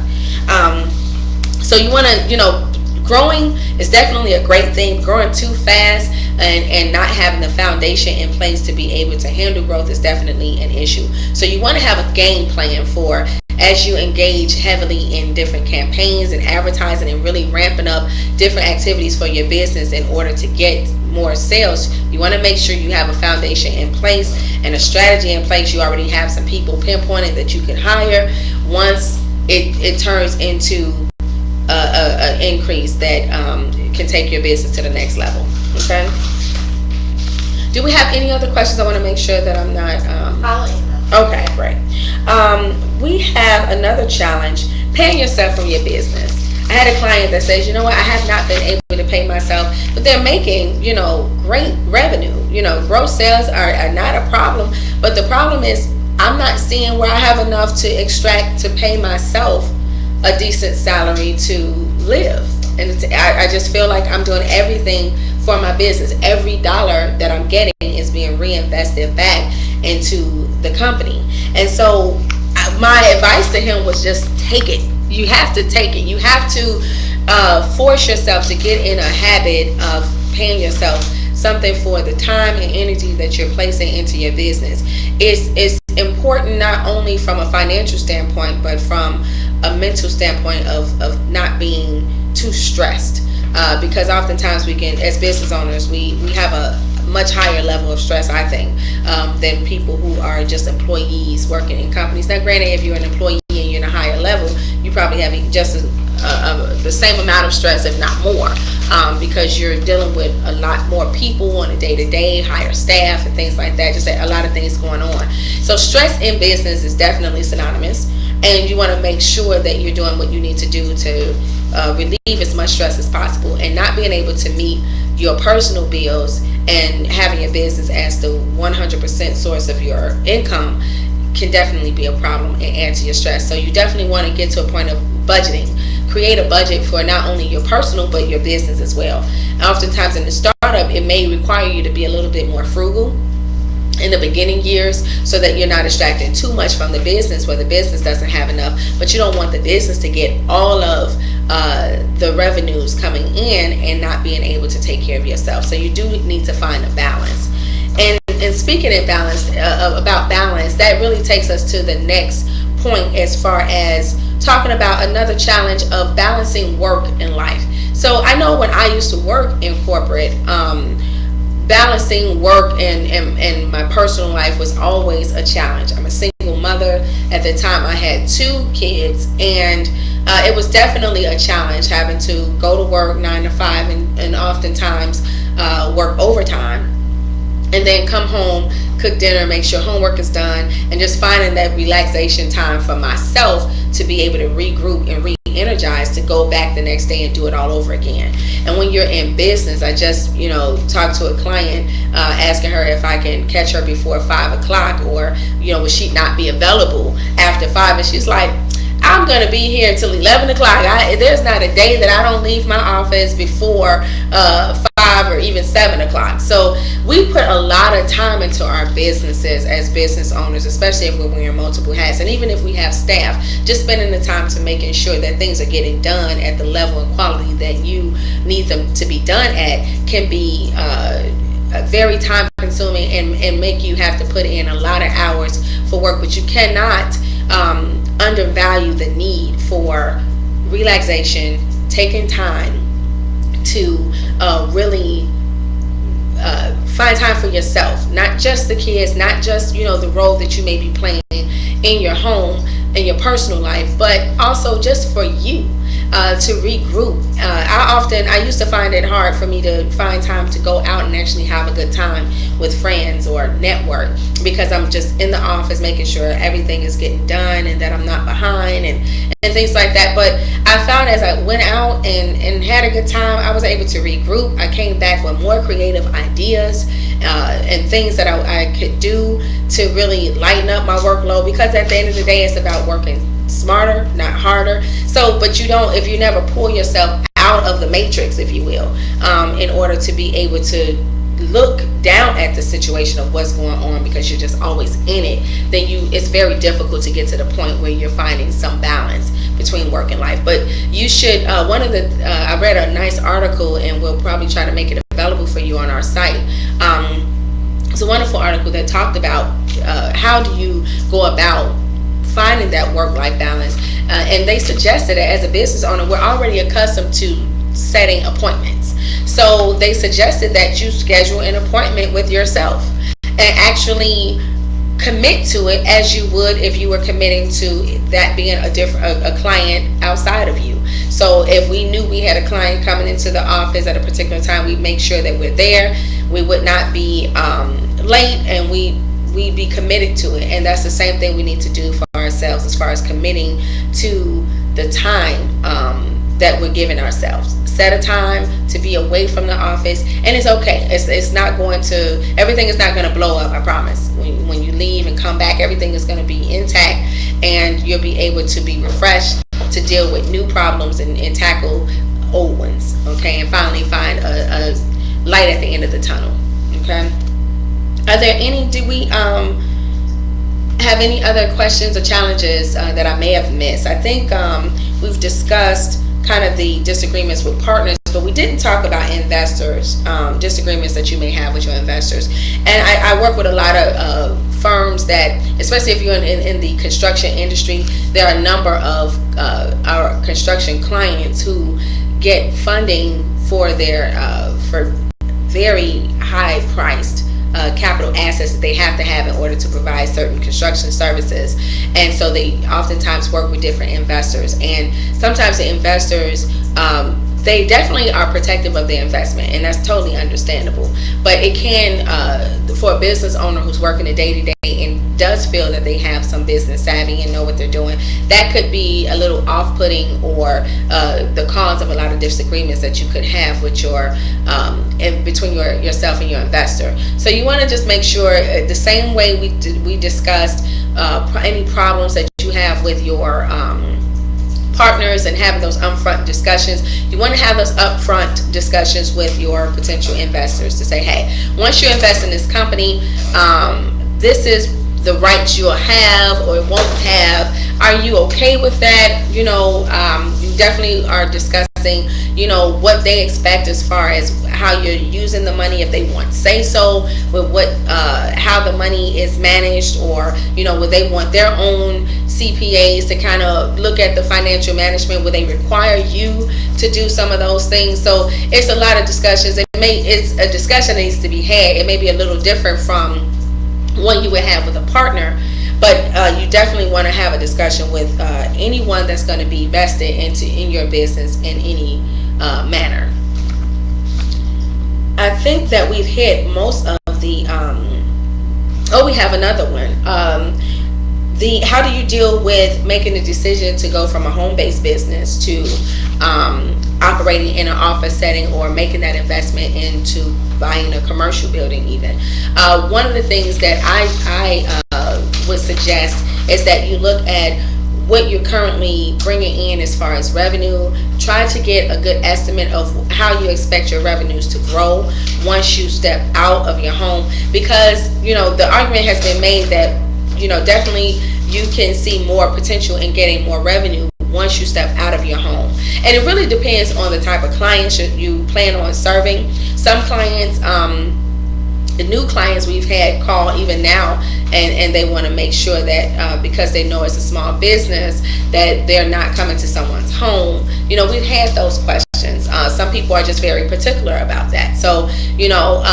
So you want to, growing is definitely a great thing. Growing too fast and not having the foundation in place to be able to handle growth is definitely an issue. So you want to have a game plan for, as you engage heavily in different campaigns and advertising and really ramping up different activities for your business in order to get more sales, you want to make sure you have a foundation in place and a strategy in place. You already have some people pinpointed that you can hire once it turns into an increase that can take your business to the next level. Okay. Do we have any other questions? I want to make sure that I'm not. Okay, great. We have another challenge: paying yourself from your business. I had a client that says, you know what, I have not been able to pay myself, but they're making, great revenue. Gross sales are not a problem, but the problem is I'm not seeing where I have enough to extract to pay myself a decent salary to live. And I just feel like I'm doing everything for my business. Every dollar that I'm getting is being reinvested back into the company. And so my advice to him was just take it. You have to take it. You have to force yourself to get in a habit of paying yourself something for the time and energy that you're placing into your business. It's important not only from a financial standpoint, but from a mental standpoint of not being too stressed. Because oftentimes we can, as business owners, we have a much higher level of stress, I think, than people who are just employees working in companies. Now, granted, if you're an employee and you're in a higher level, you probably have just the same amount of stress, if not more, because you're dealing with a lot more people on a day-to-day, higher staff and things like that. Just a lot of things going on. So stress in business is definitely synonymous, and you want to make sure that you're doing what you need to do to relieve as much stress as possible. And not being able to meet your personal bills and having your business as the 100% source of your income can definitely be a problem and add to your stress. So you definitely want to get to a point of budgeting. Create a budget for not only your personal but your business as well. And oftentimes in the startup, it may require you to be a little bit more frugal in the beginning years so that you're not extracting too much from the business where the business doesn't have enough, but you don't want the business to get all of the revenues coming in and not being able to take care of yourself. So you do need to find a balance. And speaking of balance, about balance, that really takes us to the next point as far as talking about another challenge of balancing work and life. So I know when I used to work in corporate, balancing work and my personal life was always a challenge. I'm a single mother. At the time I had 2 kids, and it was definitely a challenge having to go to work 9 to 5 and oftentimes work overtime, and then come home, cook dinner, make sure homework is done, and just finding that relaxation time for myself to be able to regroup and re-energize to go back the next day and do it all over again. And when you're in business, I just talked to a client asking her if I can catch her before 5 o'clock, or would she not be available after 5, and she's like, I'm going to be here until 11 o'clock. There's not a day that I don't leave my office before 5 or even 7 o'clock. So we put a lot of time into our businesses as business owners, especially if we're wearing multiple hats. And even if we have staff, just spending the time to making sure that things are getting done at the level and quality that you need them to be done at can be very time consuming and make you have to put in a lot of hours for work. But you cannot undervalue the need for relaxation, taking time to really find time for yourself, not just the kids, not just the role that you may be playing in your home, in your personal life, but also just for you to regroup. I used to find it hard for me to find time to go out and actually have a good time with friends or network, because I'm just in the office making sure everything is getting done and that I'm not behind and things like that. But I found as I went out and had a good time, I was able to regroup. I came back with more creative ideas and things that I could do to really lighten up my workload, because at the end of the day, it's about working smarter, not harder. So, but if you never pull yourself out of the matrix, if you will, in order to be able to look down at the situation of what's going on, because you're just always in it, then it's very difficult to get to the point where you're finding some balance between work and life. But you should, I read a nice article, and we'll probably try to make it available for you on our site. It's a wonderful article that talked about how do you go about finding that work-life balance, and they suggested that as a business owner, we're already accustomed to setting appointments. So they suggested that you schedule an appointment with yourself and actually commit to it as you would if you were committing to that being a client outside of you. So if we knew we had a client coming into the office at a particular time, we'd make sure that we're there. We would not be late, and we'd be committed to it. And that's the same thing we need to do for ourselves as far as committing to the time that we're giving ourselves. Set a time to be away from the office, and it's okay. It's not going to, everything is not going to blow up, I promise. When you leave and come back, everything is going to be intact, and you'll be able to be refreshed to deal with new problems and tackle old ones, okay, and finally find a light at the end of the tunnel, okay? Are there any, do we have any other questions or challenges that I may have missed? I think we've discussed kind of the disagreements with partners, but we didn't talk about investors, disagreements that you may have with your investors. And I work with a lot of firms that, especially if you're in the construction industry, there are a number of our construction clients who get funding for their for very high priced capital assets that they have to have in order to provide certain construction services. And so they oftentimes work with different investors, and sometimes the investors they definitely are protective of their investment, and that's totally understandable. But it can, for a business owner who's working a day-to-day and does feel that they have some business savvy and know what they're doing, that could be a little off-putting or the cause of a lot of disagreements that you could have with your between yourself and your investor. So you want to just make sure, the same way we discussed any problems that you have with your partners and having those upfront discussions, you want to have those upfront discussions with your potential investors to say, hey, once you invest in this company, this is the rights you'll have or won't have. Are you okay with that? You know, you definitely are discussing, you know, what they expect as far as how you're using the money, if they want say so with what how the money is managed, or, you know, would they want their own CPAs to kind of look at the financial management? Would they require you to do some of those things? So it's a lot of discussions. It's a discussion that needs to be had. It may be a little different from one you would have with a partner, but you definitely want to have a discussion with anyone that's going to be vested in your business in any manner. I think that we've hit most of the we have another one. How do you deal with making the decision to go from a home-based business to operating in an office setting, or making that investment into buying a commercial building even? One of the things that I would suggest is that you look at what you're currently bringing in as far as revenue. Try to get a good estimate of how you expect your revenues to grow once you step out of your home, because, you know, the argument has been made that, you know, definitely you can see more potential in getting more revenue once you step out of your home. And it really depends on the type of clients you plan on serving. Some clients, the new clients we've had call even now, and they want to make sure that because they know it's a small business, that they're not coming to someone's home. You know, we've had those questions. Some people are just very particular about that. So, you know,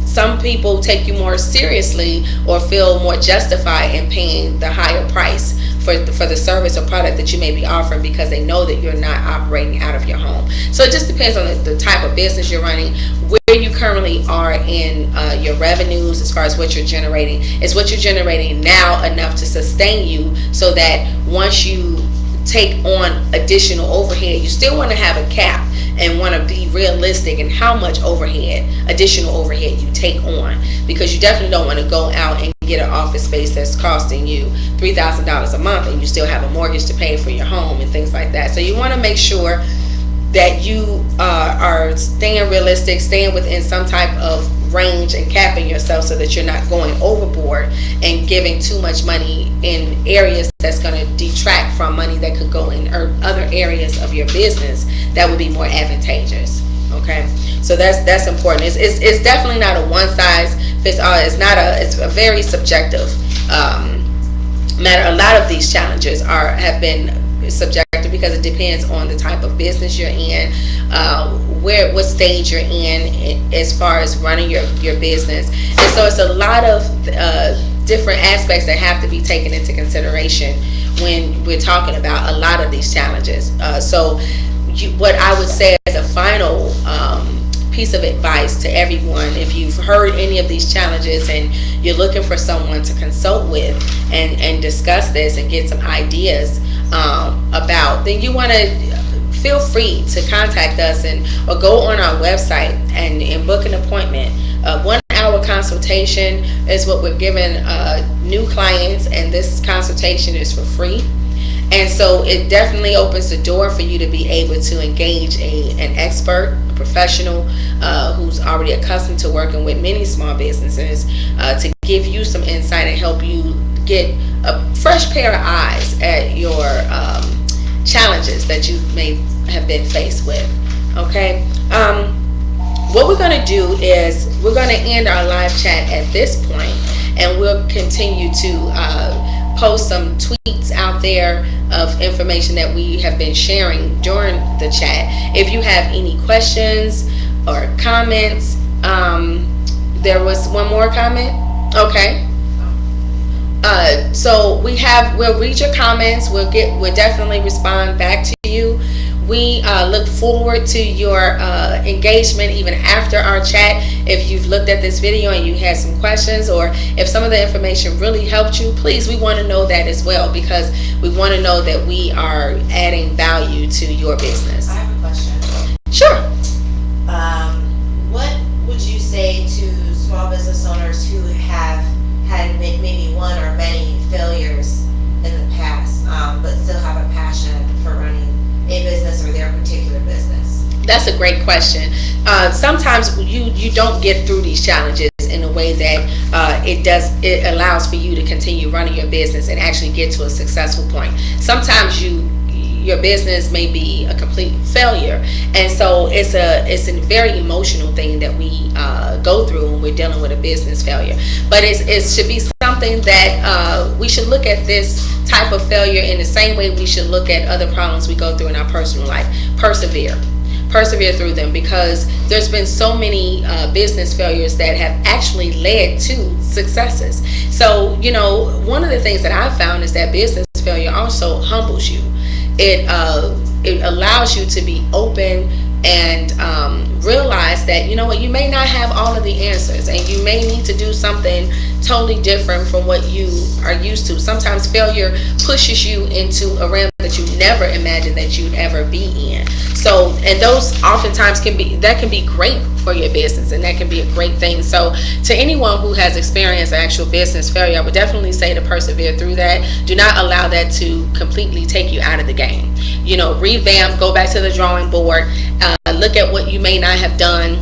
some people take you more seriously or feel more justified in paying the higher price for the service or product that you may be offering, because they know that you're not operating out of your home. So it just depends on the type of business you're running, where you currently are in your revenues as far as what you're generating. Is what you're generating now enough to sustain you, so that once you take on additional overhead, you still want to have a cap and want to be realistic in how much additional overhead you take on, because you definitely don't want to go out and get an office space that's costing you $3,000 a month and you still have a mortgage to pay for your home and things like that. So you want to make sure that you are staying realistic, staying within some type of range and capping yourself, so that you're not going overboard and giving too much money in areas that's going to detract from money that could go in other areas of your business that would be more advantageous. Okay, so that's important. It's definitely not a one size fits all. It's a very subjective matter. A lot of these challenges have been subjective subjective because it depends on the type of business you're in, what stage you're in as far as running your business. And so it's a lot of different aspects that have to be taken into consideration when we're talking about a lot of these challenges. What I would say as a final piece of advice to everyone, if you've heard any of these challenges and you're looking for someone to consult with and discuss this and get some ideas about, then you want to feel free to contact us or go on our website and book an appointment. 1 hour consultation is what we're giving new clients, and this consultation is for free. And so it definitely opens the door for you to be able to engage an expert, a professional who's already accustomed to working with many small businesses to give you some insight and help you get a fresh pair of eyes at your challenges that you may have been faced with. Okay. What we're going to do is we're going to end our live chat at this point, and we'll continue to post some tweets out there of information that we have been sharing during the chat. If you have any questions or comments, there was one more comment. Okay. So we'll read your comments. We'll definitely respond back to you. We look forward to your engagement even after our chat. If you've looked at this video and you had some questions, or if some of the information really helped you, please, we want to know that as well, because we want to know that we are adding value to your business. I have a question. Sure. What would you say to small business owners who have had maybe one or many failures in the past, but still have a passion for running a business or their particular business? That's a great question. Sometimes you don't get through these challenges in a way that it allows for you to continue running your business and actually get to a successful point. Sometimes your business may be a complete failure, and so it's a very emotional thing that we go through when we're dealing with a business failure. But it should be something that we should look at this type of failure in the same way we should look at other problems we go through in our personal life. Persevere through them, because there's been so many business failures that have actually led to successes. So, one of the things that I've found is that business failure also humbles you. It allows you to be open and realize that, you may not have all of the answers, and you may need to do something totally different from what you are used to. Sometimes failure pushes you into a realm that you never imagined that you'd ever be in. So, and those oftentimes can be great for your business, and that can be a great thing. So to anyone who has experienced actual business failure, I would definitely say to persevere through that. Do not allow that to completely take you out of the game. Revamp, go back to the drawing board, look at what you may not have done.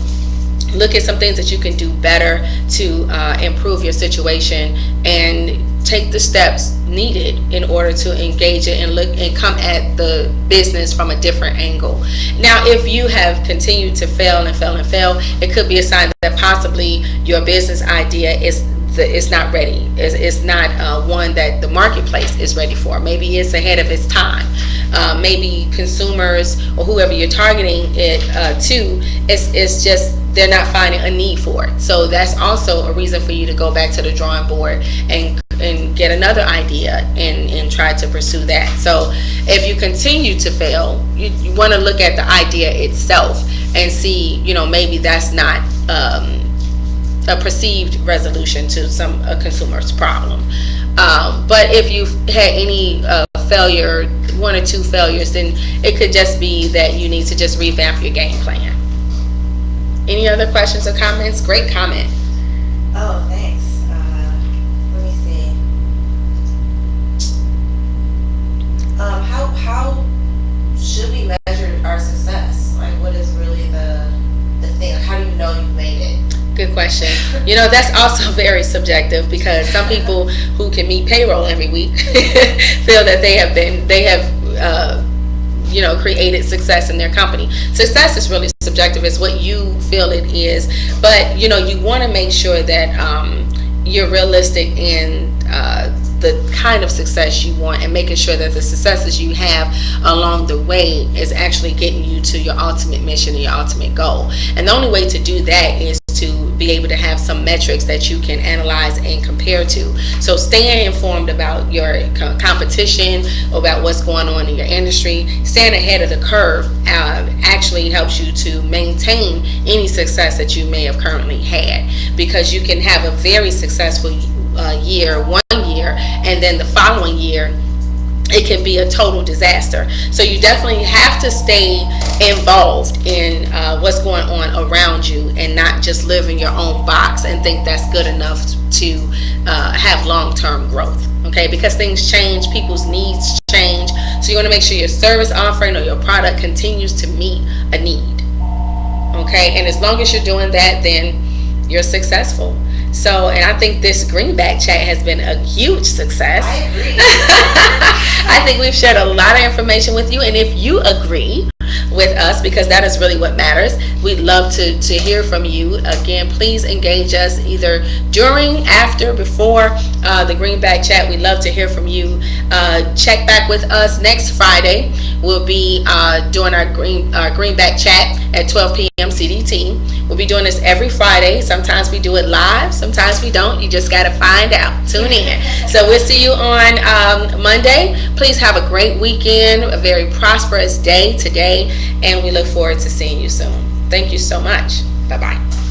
Look at some things that you can do better to improve your situation, and take the steps needed in order to engage it and look and come at the business from a different angle. Now, if you have continued to fail, it could be a sign that possibly your business idea is not ready. It's not one that the marketplace is ready for. Maybe it's ahead of its time. Maybe consumers or whoever you're targeting it to, it's just they're not finding a need for it. So that's also a reason for you to go back to the drawing board and get another idea and try to pursue that. So if you continue to fail, you want to look at the idea itself and see, maybe that's not a perceived resolution to a consumer's problem. But if you've had any failure, one or two failures, then it could just be that you need to just revamp your game plan. Any other questions or comments? Great comment. Oh, thanks. Let me see. How should we measure our success? Like, what is really the thing? Like, how do you know you've made it? Good question. That's also very subjective, because some people who can meet payroll every week feel that they have created success in their company. Success is really subjective. It's what you feel it is. But, you want to make sure that you're realistic in the kind of success you want, and making sure that the successes you have along the way is actually getting you to your ultimate mission and your ultimate goal. And the only way to do that is to be able to have some metrics that you can analyze and compare to. So staying informed about your competition, about what's going on in your industry, staying ahead of the curve actually helps you to maintain any success that you may have currently had, because you can have a very successful year one year, and then the following year it can be a total disaster. So you definitely have to stay involved in what's going on around you, and not just live in your own box and think that's good enough to have long-term growth. Okay, because things change, people's needs change, so you want to make sure your service offering or your product continues to meet a need. Okay, and as long as you're doing that, then you're successful. So, and I think this Greenback chat has been a huge success. I agree. I think we've shared a lot of information with you, and if you agree with us, because that is really what matters, we'd love to hear from you. Again, please engage us either during, after, before the Greenback chat. We'd love to hear from you. Check back with us next Friday. We'll be doing our Greenback chat at 12 PM CDT. We'll be doing this every Friday. Sometimes we do it live, sometimes we don't. You just got to find out. Tune in. So we'll see you on Monday. Please have a great weekend, a very prosperous day today, and we look forward to seeing you soon. Thank you so much. Bye-bye.